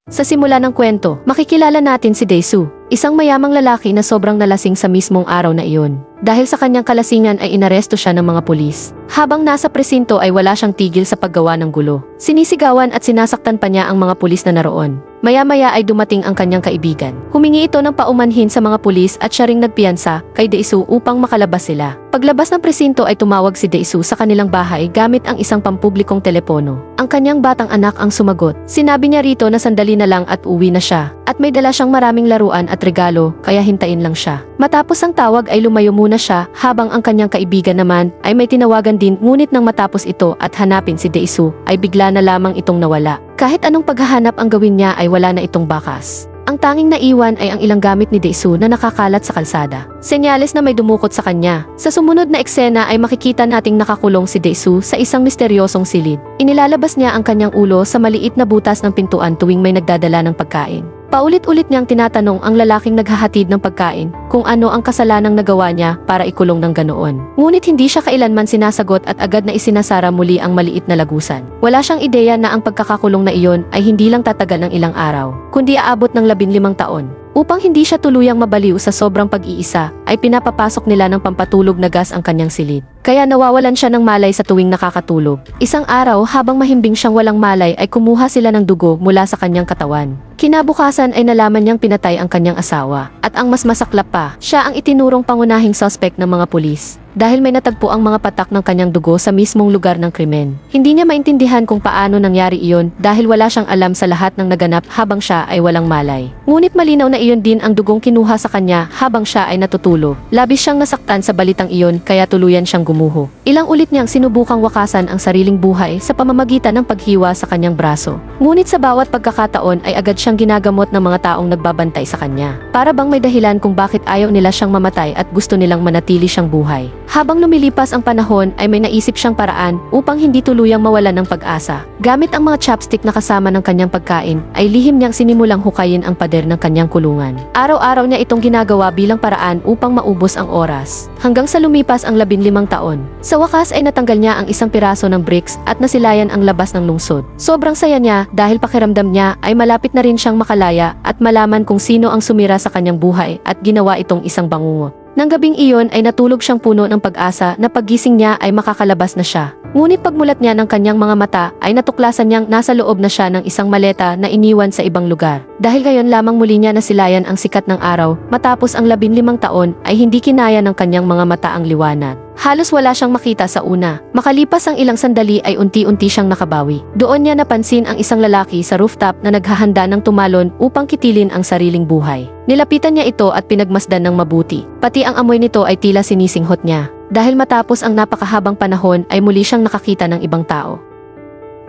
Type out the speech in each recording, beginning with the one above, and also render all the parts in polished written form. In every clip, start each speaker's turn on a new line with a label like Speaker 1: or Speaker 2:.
Speaker 1: Sa simula ng kwento, makikilala natin si Dae-soo, isang mayamang lalaki na sobrang nalasing sa mismong araw na iyon. Dahil sa kanyang kalasingan ay inaresto siya ng mga pulis. Habang nasa presinto ay wala siyang tigil sa paggawa ng gulo. Sinisigawan at sinasaktan pa niya ang mga pulis na naroon. Maya-maya ay dumating ang kanyang kaibigan. Humingi ito ng paumanhin sa mga pulis at siya ring nagpiyansa kay Dae-soo upang makalabas sila. Paglabas ng presinto ay tumawag si Dae-soo sa kanilang bahay gamit ang isang pampublikong telepono. Ang kanyang batang anak ang sumagot. Sinabi niya rito na sandali na lang at uwi na siya. At may dala siyang maraming laruan at regalo kaya hintayin lang siya. Matapos ang tawag ay lumayo muna siya habang ang kanyang kaibigan naman ay may tinawagan din, ngunit nang matapos ito at hanapin si Dae-soo ay bigla na lamang itong nawala. Kahit anong paghahanap ang gawin niya ay wala na itong bakas. Ang tanging naiwan ay ang ilang gamit ni Dae-soo na nakakalat sa kalsada. Senyales na may dumukot sa kanya. Sa sumunod na eksena ay makikita nating nakakulong si Dae-soo sa isang misteryosong silid. Inilalabas niya ang kanyang ulo sa maliit na butas ng pintuan tuwing may nagdadala ng pagkain. Paulit-ulit niyang tinatanong ang lalaking naghahatid ng pagkain kung ano ang kasalanang nagawa niya para ikulong ng ganoon. Ngunit hindi siya kailanman sinasagot at agad na isinasara muli ang maliit na lagusan. Wala siyang ideya na ang pagkakakulong na iyon ay hindi lang tatagal ng ilang araw, kundi aabot ng 15 taon. Upang hindi siya tuluyang mabaliw sa sobrang pag-iisa, ay pinapapasok nila ng pampatulog na gas ang kanyang silid. Kaya nawawalan siya ng malay sa tuwing nakakatulog. Isang araw habang mahimbing siyang walang malay ay kumuha sila ng dugo mula sa kanyang katawan. Kinabukasan ay nalaman niyang pinatay ang kanyang asawa. At ang mas masaklap pa, siya ang itinurong pangunahing suspect ng mga pulis. Dahil may natagpo ang mga patak ng kanyang dugo sa mismong lugar ng krimen. Hindi niya maintindihan kung paano nangyari iyon dahil wala siyang alam sa lahat ng naganap habang siya ay walang malay. Ngunit malinaw na iyon din ang dugong kinuha sa kanya habang siya ay natutulog. Labis siyang nasaktan sa balitang iyon kaya tuluyan siyang gumuho. Ilang ulit niyang sinubukang wakasan ang sariling buhay sa pamamagitan ng paghiwa sa kanyang braso. Ngunit sa bawat pagkakataon ay agad siyang ginagamot ng mga taong nagbabantay sa kanya. Para bang may dahilan kung bakit ayaw nila siyang mamatay at gusto nilang manatili siyang buhay. Habang lumilipas ang panahon ay may naisip siyang paraan upang hindi tuluyang mawalan ng pag-asa. Gamit ang mga chopstick na kasama ng kanyang pagkain ay lihim niyang sinimulang hukayin ang pader ng kanyang kulungan. Araw-araw niya itong ginagawa bilang paraan upang maubos ang oras. Hanggang sa lumipas ang 15 taon. Sa wakas ay natanggal niya ang isang piraso ng bricks at nasilayan ang labas ng lungsod. Sobrang saya niya dahil pakiramdam niya ay malapit na rin siyang makalaya at malaman kung sino ang sumira sa kanyang buhay at ginawa itong isang bangungot. Nang gabing iyon ay natulog siyang puno ng pag-asa na paggising niya ay makakalabas na siya. Ngunit pagmulat niya ng kanyang mga mata ay natuklasan niyang nasa loob na siya ng isang maleta na iniwan sa ibang lugar. Dahil gayon lamang muli niya nasilayan ang sikat ng araw, matapos ang 15 taon ay hindi kinaya ng kanyang mga mata ang liwanag. Halos wala siyang makita sa una. Makalipas ang ilang sandali ay unti-unti siyang nakabawi. Doon niya napansin ang isang lalaki sa rooftop na naghahanda ng tumalon upang kitilin ang sariling buhay. Nilapitan niya ito at pinagmasdan ng mabuti. Pati ang amoy nito ay tila sinisinghot niya. Dahil matapos ang napakahabang panahon ay muli siyang nakakita ng ibang tao.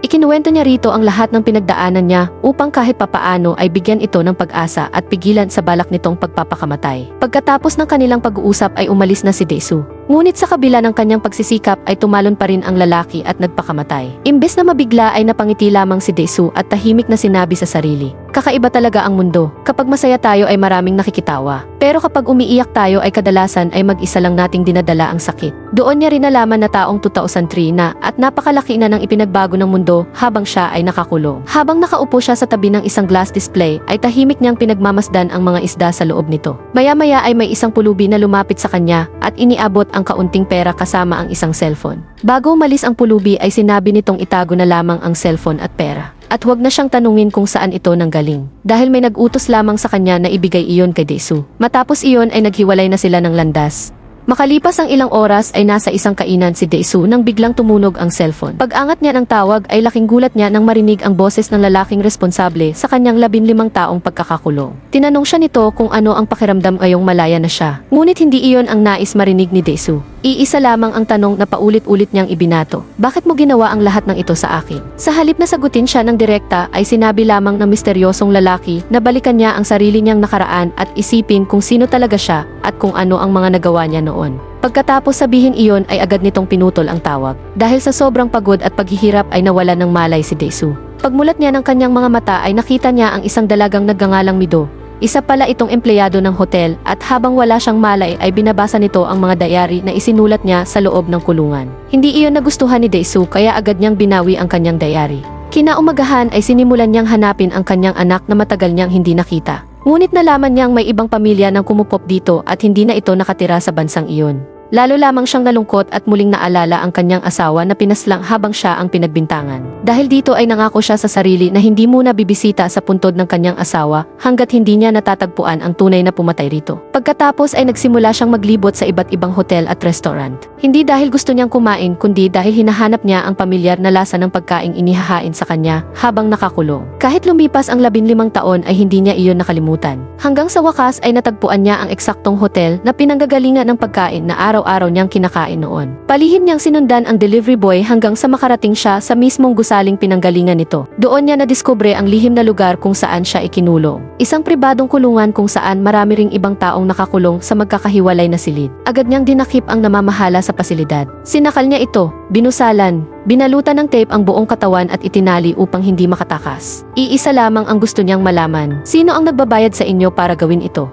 Speaker 1: Ikinuwento niya rito ang lahat ng pinagdaanan niya upang kahit papaano ay bigyan ito ng pag-asa at pigilan sa balak nitong pagpapakamatay. Pagkatapos ng kanilang pag-uusap ay umalis na si Dae-soo. Ngunit sa kabila ng kanyang pagsisikap ay tumalon pa rin ang lalaki at nagpakamatay. Imbes na mabigla ay napangiti lamang si Dae-soo at tahimik na sinabi sa sarili. Kakaiba talaga ang mundo. Kapag masaya tayo ay maraming nakikitawa. Pero kapag umiiyak tayo ay kadalasan ay mag-isa lang nating dinadala ang sakit. Doon niya rin nalaman na taong 2003 na at napakalaki na ng ipinagbago ng mundo habang siya ay nakakulong. Habang nakaupo siya sa tabi ng isang glass display ay tahimik niyang pinagmamasdan ang mga isda sa loob nito. Maya-maya ay may isang pulubi na lumapit sa kanya at iniabot ang kaunting pera kasama ang isang cellphone. Bago umalis ang pulubi ay sinabi nitong itago na lamang ang cellphone at pera. At huwag na siyang tanungin kung saan ito nanggaling. Dahil may nag-utos lamang sa kanya na ibigay iyon kay Dae-soo. Matapos iyon ay naghiwalay na sila ng landas. Makalipas ang ilang oras ay nasa isang kainan si Dae-soo nang biglang tumunog ang cellphone. Pag-angat niya ng tawag ay laking gulat niya nang marinig ang boses ng lalaking responsable sa kanyang 15 taong pagkakakulong. Tinanong siya nito kung ano ang pakiramdam ngayong malaya na siya. Ngunit hindi iyon ang nais marinig ni Dae-soo. Iisa lamang ang tanong na paulit-ulit niyang ibinato. Bakit mo ginawa ang lahat ng ito sa akin? Sa halip na sagutin siya ng direkta ay sinabi lamang ng misteryosong lalaki na balikan niya ang sarili niyang nakaraan at isipin kung sino talaga siya at kung ano ang mga nagawa niya noon. Pagkatapos sabihin iyon ay agad nitong pinutol ang tawag. Dahil sa sobrang pagod at paghihirap ay nawala ng malay si Dae-soo. Pagmulat niya ng kanyang mga mata ay nakita niya ang isang dalagang nagngangalang Mido. Isa pala itong empleyado ng hotel at habang wala siyang malay ay binabasa nito ang mga diary na isinulat niya sa loob ng kulungan. Hindi iyon nagustuhan ni Dae-soo kaya agad niyang binawi ang kanyang diary. Kinaumagahan ay sinimulan niyang hanapin ang kanyang anak na matagal niyang hindi nakita. Ngunit nalaman niyang may ibang pamilya nang kumupop dito at hindi na ito nakatira sa bansang iyon. Lalo lamang siyang nalungkot at muling naalala ang kanyang asawa na pinaslang habang siya ang pinagbintangan. Dahil dito ay nangako siya sa sarili na hindi muna bibisita sa puntod ng kanyang asawa hanggat hindi niya natatagpuan ang tunay na pumatay rito. Pagkatapos ay nagsimula siyang maglibot sa iba't ibang hotel at restaurant. Hindi dahil gusto niyang kumain kundi dahil hinahanap niya ang pamilyar na lasa ng pagkaing inihahain sa kanya habang nakakulong. Kahit lumipas ang 15 taon ay hindi niya iyon nakalimutan. Hanggang sa wakas ay natagpuan niya ang eksaktong hotel na pinanggagalingan ng pagkain na araw-araw niyang kinakain noon. Palihim niyang sinundan ang delivery boy hanggang sa makarating siya sa mismong gusaling pinanggalingan nito. Doon niya nadiskubre ang lihim na lugar kung saan siya ikinulong. Isang pribadong kulungan kung saan marami ring ibang taong nakakulong sa magkakahiwalay na silid. Agad niyang dinakip ang namamahala sa pasilidad. Sinakal niya ito, binusalan, binalutan ng tape ang buong katawan at itinali upang hindi makatakas. Iisa lamang ang gusto niyang malaman. Sino ang nagbabayad sa inyo para gawin ito?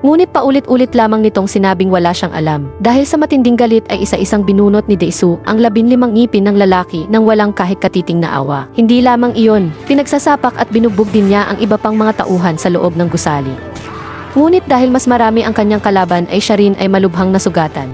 Speaker 1: Ngunit paulit-ulit lamang nitong sinabing wala siyang alam. Dahil sa matinding galit ay isa-isang binunot ni Dae-soo ang 15 ngipin ng lalaki nang walang kahit katiting na awa. Hindi lamang iyon, pinagsasapak at binugbog din niya ang iba pang mga tauhan sa loob ng gusali. Ngunit dahil mas marami ang kanyang kalaban ay siya rin ay malubhang nasugatan.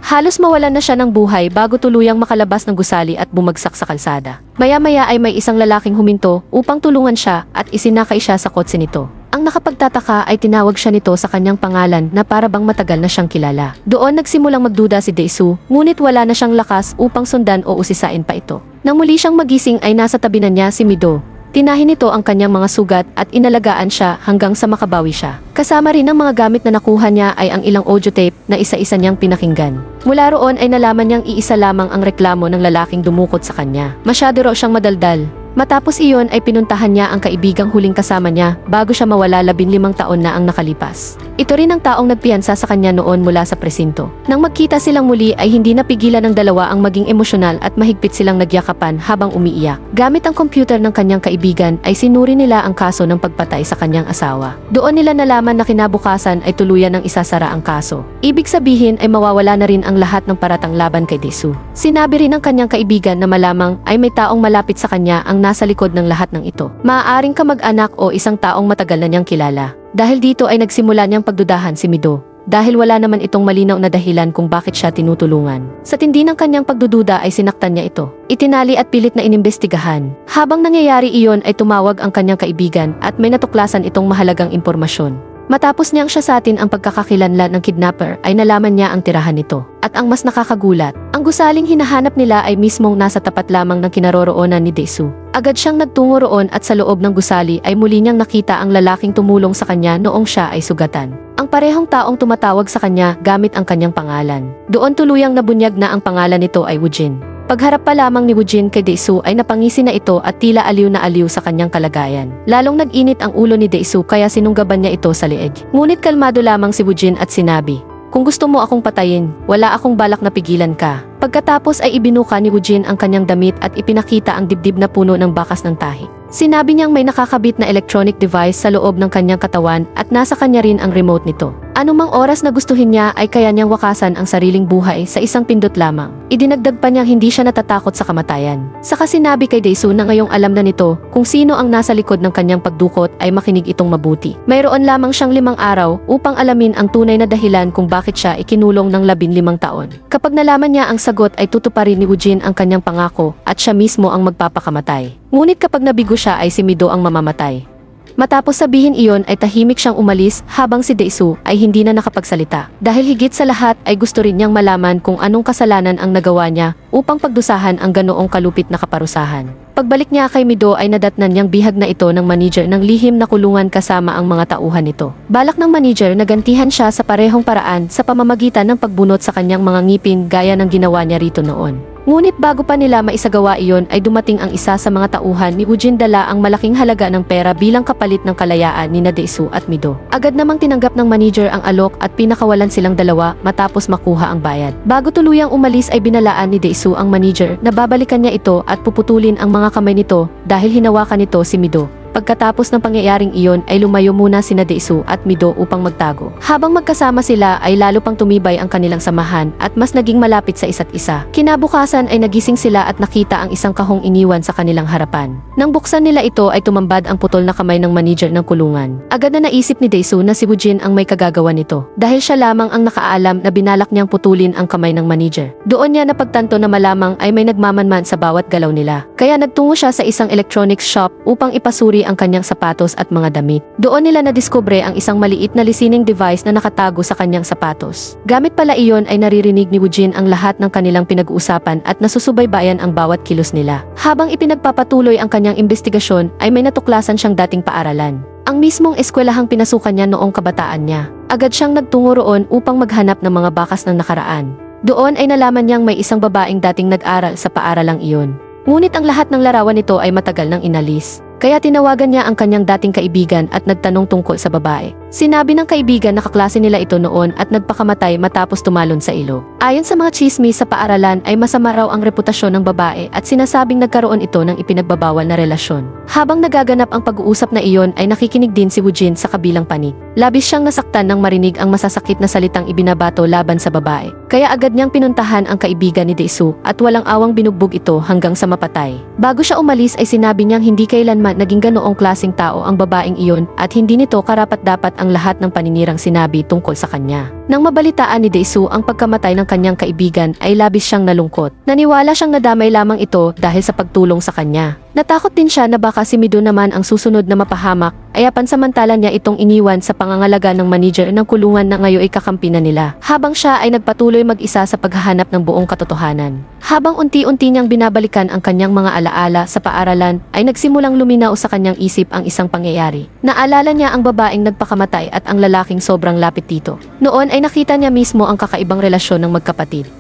Speaker 1: Halos mawalan na siya ng buhay bago tuluyang makalabas ng gusali at bumagsak sa kalsada. Maya-maya ay may isang lalaking huminto upang tulungan siya at isinakay siya sa kotse nito. Ang nakapagtataka ay tinawag siya nito sa kanyang pangalan na para bang matagal na siyang kilala. Doon nagsimulang magduda si Dae-soo, ngunit wala na siyang lakas upang sundan o usisain pa ito. Nang muli siyang magising ay nasa tabi na niya si Mi-do. Tinahin nito ang kanyang mga sugat at inalagaan siya hanggang sa makabawi siya. Kasama rin ang mga gamit na nakuha niya ay ang ilang audio tape na isa-isa niyang pinakinggan. Mula roon ay nalaman niyang iisa lamang ang reklamo ng lalaking dumukot sa kanya. Masyado raw siyang madaldal. Matapos iyon ay pinuntahan niya ang kaibigang huling kasama niya bago siya mawala 15 taon na ang nakalipas. Ito rin ang taong nagpiyansa sa kanya noon mula sa presinto. Nang magkita silang muli ay hindi napigilan ng dalawa ang maging emosyonal at mahigpit silang nagyakapan habang umiiyak. Gamit ang computer ng kanyang kaibigan ay sinuri nila ang kaso ng pagpatay sa kanyang asawa. Doon nila nalaman na kinabukasan ay tuluyan ng isasara ang kaso. Ibig sabihin ay mawawala na rin ang lahat ng paratang laban kay Dae-soo. Sinabi rin ng kanyang kaibigan na malamang ay may taong malapit sa kanya ang nasa likod ng lahat ng ito. Maaaring kamag-anak o isang taong matagal na niyang kilala. Dahil dito ay nagsimula niyang pagdudahan si Mi-do. Dahil wala naman itong malinaw na dahilan kung bakit siya tinutulungan. Sa tindi ng kanyang pagdududa ay sinaktan niya ito. Itinali at pilit na inimbestigahan. Habang nangyayari iyon ay tumawag ang kanyang kaibigan at may natuklasan itong mahalagang impormasyon. Matapos niyang siya sa atin ang pagkakakilanlan ng kidnapper ay nalaman niya ang tirahan nito. At ang mas nakakagulat, ang gusaling hinahanap nila ay mismong nasa tapat lamang ng kinaroroonan ni Dae-soo. Agad siyang nagtungo roon at sa loob ng gusali ay muli niyang nakita ang lalaking tumulong sa kanya noong siya ay sugatan. Ang parehong taong tumatawag sa kanya gamit ang kanyang pangalan. Doon tuluyang nabunyag na ang pangalan nito ay Woojin. Pagharap pa lamang ni Woojin kay Dae-soo ay napangisi na ito at tila aliw na aliw sa kanyang kalagayan. Lalong nag-init ang ulo ni Dae-soo kaya sinunggaban niya ito sa leeg. Ngunit kalmado lamang si Woojin at sinabi, "Kung gusto mo akong patayin, wala akong balak na pigilan ka." Pagkatapos ay ibinuka ni Woojin ang kanyang damit at ipinakita ang dibdib na puno ng bakas ng tahi. Sinabi niyang may nakakabit na electronic device sa loob ng kanyang katawan at nasa kanya rin ang remote nito. Anumang oras na gustuhin niya ay kaya niyang wakasan ang sariling buhay sa isang pindot lamang. Idinagdag pa niyang hindi siya natatakot sa kamatayan. Saka sinabi kay Dae-soo na ngayong alam na nito kung sino ang nasa likod ng kanyang pagdukot ay makinig itong mabuti. Mayroon lamang siyang 5 araw upang alamin ang tunay na dahilan kung bakit siya ikinulong ng 15 taon. Kapag nalaman niya ang sagot ay tutuparin ni Woojin ang kanyang pangako at siya mismo ang magpapakamatay. Ngunit kapag nabigo siya ay si Mi-do ang mamamatay. Matapos sabihin iyon ay tahimik siyang umalis habang si Dae-soo ay hindi na nakapagsalita. Dahil higit sa lahat ay gusto rin niyang malaman kung anong kasalanan ang nagawa niya upang pagdusahan ang ganoong kalupit na kaparusahan. Pagbalik niya kay Mi-do ay nadatnan niyang bihag na ito ng manager ng lihim na kulungan kasama ang mga tauhan nito. Balak ng manager na gantihan siya sa parehong paraan sa pamamagitan ng pagbunot sa kanyang mga ngipin gaya ng ginawa niya rito noon. Ngunit bago pa nila maisagawa iyon ay dumating ang isa sa mga tauhan ni Woojin dala ang malaking halaga ng pera bilang kapalit ng kalayaan ni Dae-soo at Mi-do. Agad namang tinanggap ng manager ang alok at pinakawalan silang dalawa matapos makuha ang bayad. Bago tuluyang umalis ay binalaan ni Dae-soo ang manager na babalikan niya ito at puputulin ang mga kamay nito dahil hinawakan nito si Mi-do. Pagkatapos ng pangyayaring iyon ay lumayo muna sina Daesu at Mido upang magtago. Habang magkasama sila ay lalo pang tumibay ang kanilang samahan at mas naging malapit sa isa't isa. Kinabukasan ay nagising sila at nakita ang isang kahong iniwan sa kanilang harapan. Nang buksan nila ito ay tumambad ang putol na kamay ng manager ng kulungan. Agad na naisip ni Daesu na si Woojin ang may kagagawa nito dahil siya lamang ang nakaalam na binalak niyang putulin ang kamay ng manager. Doon niya napagtanto na malamang ay may nagmamanman sa bawat galaw nila. Kaya nagtungo siya sa isang electronics shop upang ipasuri ang kanyang sapatos at mga damit. Doon nila nadiskubre ang isang maliit na listening device na nakatago sa kanyang sapatos. Gamit pala iyon ay naririnig ni Woojin ang lahat ng kanilang pinag-uusapan at nasusubaybayan ang bawat kilos nila. Habang ipinagpapatuloy ang kanyang investigasyon ay may natuklasan siyang dating paaralan. Ang mismong eskwelahang pinasukan niya noong kabataan niya. Agad siyang nagtungo roon upang maghanap ng mga bakas ng nakaraan. Doon ay nalaman niyang may isang babaeng dating nag-aral sa paaralang iyon. Ngunit ang lahat ng larawan nito ay matagal nang inalis. Kaya tinawagan niya ang kanyang dating kaibigan at nagtanong tungkol sa babae. Sinabi ng kaibigan na kaklase nila ito noon at nagpakamatay matapos tumalon sa ilog. Ayon sa mga chismis sa paaralan ay masama raw ang reputasyon ng babae at sinasabing nagkaroon ito ng ipinagbabawal na relasyon. Habang nagaganap ang pag-uusap na iyon ay nakikinig din si Woojin sa kabilang panig. Labis siyang nasaktan nang marinig ang masasakit na salitang ibinabato laban sa babae. Kaya agad niyang pinuntahan ang kaibigan ni Daesu at walang awang binugbog ito hanggang sa mapatay. Bago siya umalis ay sinabi niyang hindi kailanman naging ganoong klaseng tao ang babaeng iyon at hindi nito karapat-dapat ang lahat ng paninirang sinabi tungkol sa kanya. Nang mabalitaan ni Daesu ang pagkamatay ng kanyang kaibigan ay labis siyang nalungkot. Naniwala siyang nadamay lamang ito dahil sa pagtulong sa kanya. Natakot din siya na baka si Mido naman ang susunod na mapahamak, ay pansamantala niya itong iniwan sa pangangalaga ng manager ng kulungan na ngayon ay kakampi na nila. Habang siya ay nagpatuloy mag-isa sa paghahanap ng buong katotohanan. Habang unti-unti niyang binabalikan ang kanyang mga alaala sa paaralan, ay nagsimulang luminaw sa kanyang isip ang isang pangyayari. Naalala niya ang babaeng nagpakamatay at ang lalaking sobrang lapit dito. Noon ay nakita niya mismo ang kakaibang relasyon ng magkapatid.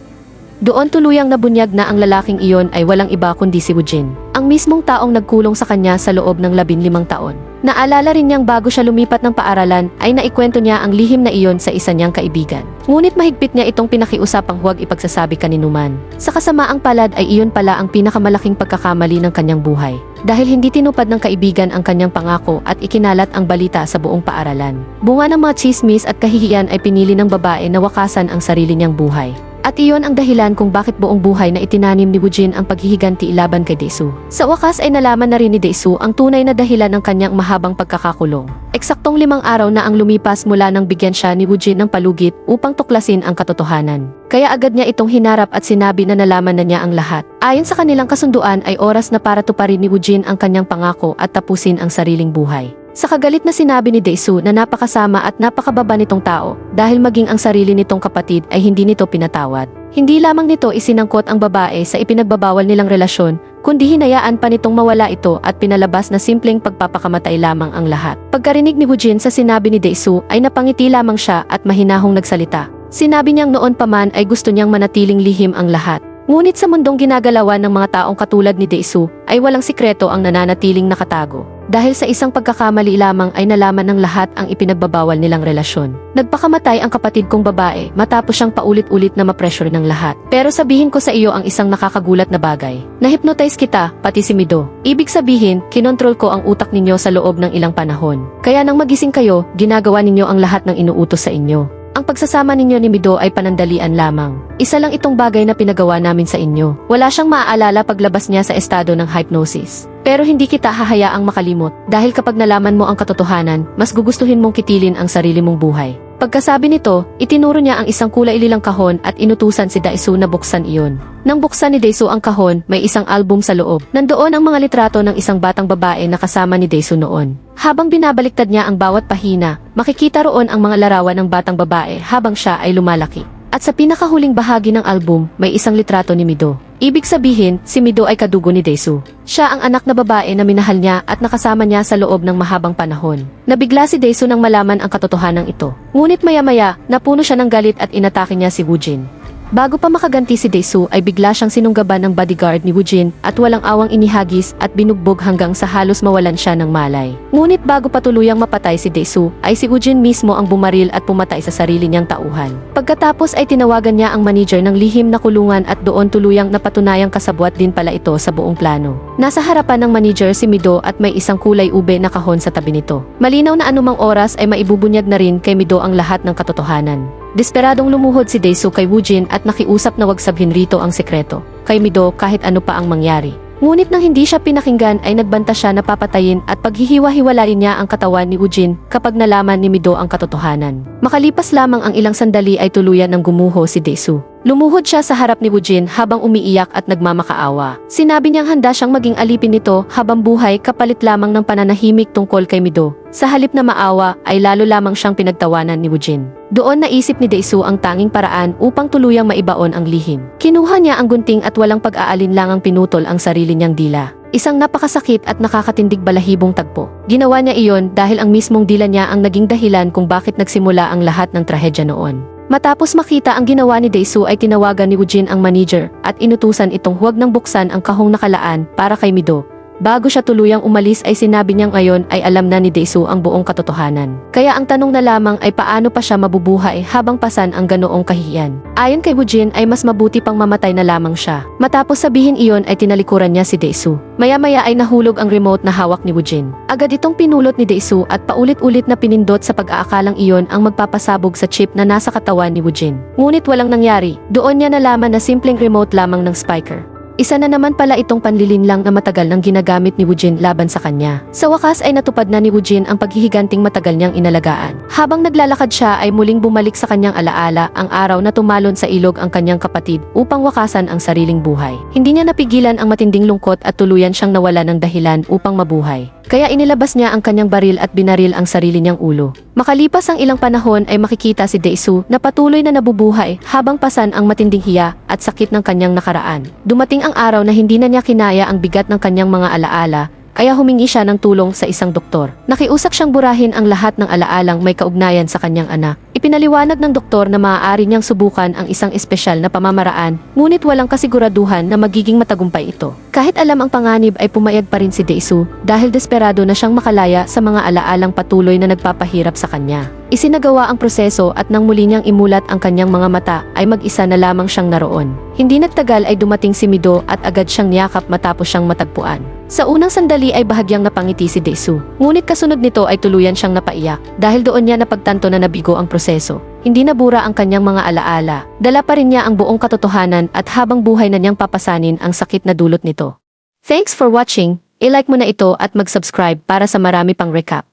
Speaker 1: Doon tuluyang nabunyag na ang lalaking iyon ay walang iba kundi si Woojin, ang mismong taong nagkulong sa kanya sa loob ng 15 taon. Naalala rin niyang bago siya lumipat ng paaralan ay naikwento niya ang lihim na iyon sa isa niyang kaibigan. Ngunit mahigpit niya itong pinakiusapang huwag ipagsasabi kaninuman. Sa kasamaang palad ay iyon pala ang pinakamalaking pagkakamali ng kanyang buhay. Dahil hindi tinupad ng kaibigan ang kanyang pangako at ikinalat ang balita sa buong paaralan. Bunga ng mga chismis at kahihiyan ay pinili ng babae na wakasan ang sarili niyang buhay. At iyon ang dahilan kung bakit buong buhay na itinanim ni Woojin ang paghihiganti laban kay Daesu. Sa wakas ay nalaman na rin ni Daesu ang tunay na dahilan ng kanyang mahabang pagkakakulong. Eksaktong 5 araw na ang lumipas mula nang bigyan siya ni Woojin ng palugit upang tuklasin ang katotohanan. Kaya agad niya itong hinarap at sinabi na nalaman na niya ang lahat. Ayon sa kanilang kasunduan ay oras na para tuparin ni Woojin ang kanyang pangako at tapusin ang sariling buhay. Sa kagalit na sinabi ni Daesu na napakasama at napakababa nitong tao dahil maging ang sarili nitong kapatid ay hindi nito pinatawad. Hindi lamang nito isinangkot ang babae sa ipinagbabawal nilang relasyon, kundi hinayaan pa nitong mawala ito at pinalabas na simpleng pagpapakamatay lamang ang lahat. Pagkarinig ni Woojin sa sinabi ni Daesu ay napangiti lamang siya at mahinahong nagsalita. Sinabi niyang noon pa man ay gusto niyang manatiling lihim ang lahat. Ngunit sa mundong ginagalawan ng mga taong katulad ni Daesu ay walang sikreto ang nananatiling nakatago. Dahil sa isang pagkakamali lamang ay nalaman ng lahat ang ipinagbabawal nilang relasyon. Nagpakamatay ang kapatid kong babae matapos siyang paulit-ulit na ma-pressure ng lahat. Pero sabihin ko sa iyo ang isang nakakagulat na bagay. Na-hypnotize kita, pati si Mido. Ibig sabihin, kinontrol ko ang utak ninyo sa loob ng ilang panahon. Kaya nang magising kayo, ginagawa ninyo ang lahat ng inuutos sa inyo. Ang pagsasama ninyo ni Mido ay panandalian lamang. Isa lang itong bagay na pinagawa namin sa inyo. Wala siyang maaalala paglabas niya sa estado ng hypnosis. Pero hindi kita hahayaang makalimot dahil kapag nalaman mo ang katotohanan, mas gugustuhin mong kitilin ang sarili mong buhay. Pagkasabi nito, itinuro niya ang isang kulay ililang kahon at inutusan si Daesu na buksan iyon. Nang buksan ni Daesu ang kahon, may isang album sa loob. Nandoon ang mga litrato ng isang batang babae na kasama ni Daesu noon. Habang binabaliktad niya ang bawat pahina, makikita roon ang mga larawan ng batang babae habang siya ay lumalaki. At sa pinakahuling bahagi ng album, may isang litrato ni Mido. Ibig sabihin, si Mido ay kadugo ni Daesu. Siya ang anak na babae na minahal niya at nakasama niya sa loob ng mahabang panahon. Nabigla si Daesu nang malaman ang katotohanan ito. Ngunit maya-maya, napuno siya ng galit at inatake niya si Woojin. Bago pa makaganti si Dae-soo ay bigla siyang sinunggaban ng bodyguard ni Woojin at walang awang inihagis at binugbog hanggang sa halos mawalan siya ng malay. Ngunit bago pa tuluyang mapatay si Dae-soo ay si Woojin mismo ang bumaril at pumatay sa sarili niyang tauhan. Pagkatapos ay tinawagan niya ang manager ng lihim na kulungan at doon tuluyang napatunayang kasabwat din pala ito sa buong plano. Nasa harapan ng manager si Mido at may isang kulay ube na kahon sa tabi nito. Malinaw na anumang oras ay maibubunyag na rin kay Mido ang lahat ng katotohanan. Desperadong lumuhod si Dae-soo kay Woojin at nakiusap na wag sabihin rito ang sekreto kay Mido kahit ano pa ang mangyari. Ngunit nang hindi siya pinakinggan ay nagbanta siya na papatayin at paghihiwa-hiwalayin niya ang katawan ni Woojin kapag nalaman ni Mido ang katotohanan. Makalipas lamang ang ilang sandali ay tuluyan ng gumuho si Dae-soo. Lumuhod siya sa harap ni Woojin habang umiiyak at nagmamakaawa. Sinabi niyang handa siyang maging alipin nito habang buhay kapalit lamang ng pananahimik tungkol kay Mido. Sa halip na maawa ay lalo lamang siyang pinagtawanan ni Woojin. Doon naisip ni Dae-soo ang tanging paraan upang tuluyang maibaon ang lihim. Kinuha niya ang gunting at walang pag-aalinlangang pinutol ang sarili niyang dila. Isang napakasakit at nakakatindig balahibong tagpo. Ginawa niya iyon dahil ang mismong dila niya ang naging dahilan kung bakit nagsimula ang lahat ng trahedya noon. Matapos makita ang ginawa ni Dae-soo ay tinawagan ni Woojin ang manager at inutusan itong huwag nang buksan ang kahong nakalaan para kay Mido. Bago siya tuluyang umalis ay sinabi niyang ngayon ay alam na ni Dae-soo ang buong katotohanan. Kaya ang tanong na lamang ay paano pa siya mabubuhay habang pasan ang ganoong kahihiyan. Ayon kay Woojin ay mas mabuti pang mamatay na lamang siya. Matapos sabihin iyon ay tinalikuran niya si Dae-soo. Maya-maya ay nahulog ang remote na hawak ni Woojin. Agad itong pinulot ni Dae-soo at paulit-ulit na pinindot sa pag-aakalang iyon ang magpapasabog sa chip na nasa katawan ni Woojin. Ngunit walang nangyari. Doon niya nalaman na simpleng remote lamang ng spiker. Isa na naman pala itong panlilinlang na matagal nang ginagamit ni Woojin laban sa kanya. Sa wakas ay natupad na ni Woojin ang paghihiganting matagal niyang inalagaan. Habang naglalakad siya ay muling bumalik sa kanyang alaala ang araw na tumalon sa ilog ang kanyang kapatid upang wakasan ang sariling buhay. Hindi niya napigilan ang matinding lungkot at tuluyan siyang nawala ng dahilan upang mabuhay. Kaya inilabas niya ang kanyang baril at binaril ang sarili niyang ulo. Makalipas ang ilang panahon ay makikita si Dae-soo na patuloy na nabubuhay habang pasan ang matinding hiya at sakit ng kanyang nakaraan. Dumating ang araw na hindi na niya kinaya ang bigat ng kanyang mga alaala, kaya humingi siya ng tulong sa isang doktor. Nakiusap siyang burahin ang lahat ng alaalang may kaugnayan sa kanyang anak. Ipinaliwanag ng doktor na maaari niyang subukan ang isang espesyal na pamamaraan, ngunit walang kasiguraduhan na magiging matagumpay ito. Kahit alam ang panganib ay pumayag pa rin si Dae-soo dahil desperado na siyang makalaya sa mga alaalang patuloy na nagpapahirap sa kanya. Isinagawa ang proseso at nang muli niyang imulat ang kanyang mga mata ay mag-isa na lamang siyang naroon. Hindi nagtagal ay dumating si Mido at agad siyang niyakap matapos siyang matagpuan. Sa unang sandali ay bahagyang napangiti si Dae-soo. Ngunit kasunod nito ay tuluyan siyang napaiyak dahil doon niya napagtanto na nabigo ang proseso. Hindi nabura ang kanyang mga alaala. Dala pa rin niya ang buong katotohanan at habang buhay na niyang papasanin ang sakit na dulot nito. Thanks for watching. I-like mo na ito at mag-subscribe para sa marami pang recap.